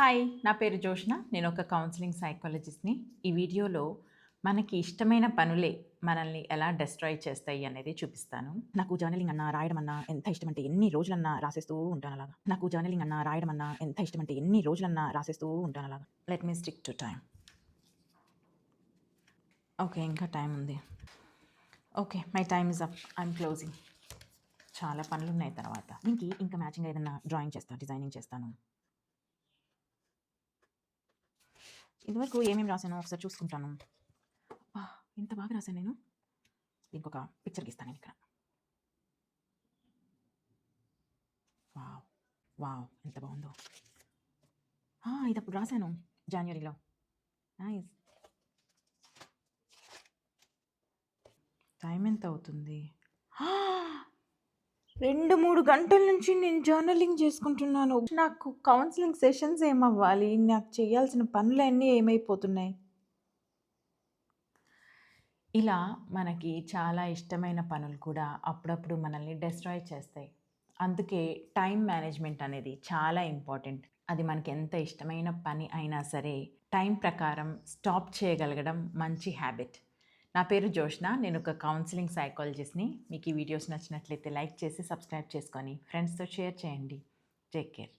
Hi! నా పేరు జోష్న. నేనొక కౌన్సిలింగ్ సైకాలజిస్ట్‌ని. ఈ వీడియోలో మనకి ఇష్టమైన పనులే మనల్ని ఎలా డెస్ట్రాయ్ చేస్తాయి అనేది చూపిస్తాను. నాకు జర్నలింగ్ అన్నా, రాయడం అన్నా ఎంత ఇష్టమంటే ఎన్ని రోజులన్నా రాసేస్తూ ఉంటాను అలాగా. నాకు జర్నలింగ్ అన్నా, రాయడం అన్నా ఎంత ఇష్టమంటే ఎన్ని రోజులన్నా రాసేస్తూ ఉంటాను అలాగా. Let me stick to time. Okay. ఇంకా టైం ఉంది. Okay. My time is up. I'm closing. చాలా పనులున్నాయి తర్వాత. దీనికి ఇంకా మ్యాచింగ్‌గా ఏదన్నా డ్రాయింగ్ చేస్తా, డిజైనింగ్ చేస్తాను. ఇదివరకు ఏమేమి రాసానో ఒకసారి చూసుకుంటాను. అబ్బా! ఇంత బాగా రాసాను నేను. దీనికొక పిక్చర్ గీస్తాను నేనిక్కడ. వావ్! వావ్! ఎంత బావుందో. ఇదప్పుడు రాసాను జాన్యురీలో. నైస్. టైం ఎంత అవుతుంది? 2, 3 గంటల నుంచి నేను జర్నలింగ్ చేసుకుంటున్నాను. నాకు కౌన్సిలింగ్ సెషన్స్ ఏమవ్వాలి? నాకు చేయాల్సిన పనులన్నీ ఏమైపోతున్నాయి? ఇలా మనకి చాలా ఇష్టమైన పనులు కూడా అప్పుడప్పుడు మనల్ని డెస్ట్రాయ్ చేస్తాయి. అందుకే టైం మేనేజ్‌మెంట్ అనేది చాలా ఇంపార్టెంట్. అది మనకి ఎంత ఇష్టమైన పని అయినా సరే, టైం ప్రకారం స్టాప్ చేయగలగడం మంచి హ్యాబిట్. నా పేరు జోష్న. నేనొక కౌన్సిలింగ్ సైకాలజిస్ట్‌ని. మీకు ఈ వీడియోస్ నచ్చినట్లయితే లైక్ చేసి, సబ్స్క్రైబ్ చేసుకొని ఫ్రెండ్స్‌తో షేర్ చేయండి. Take care.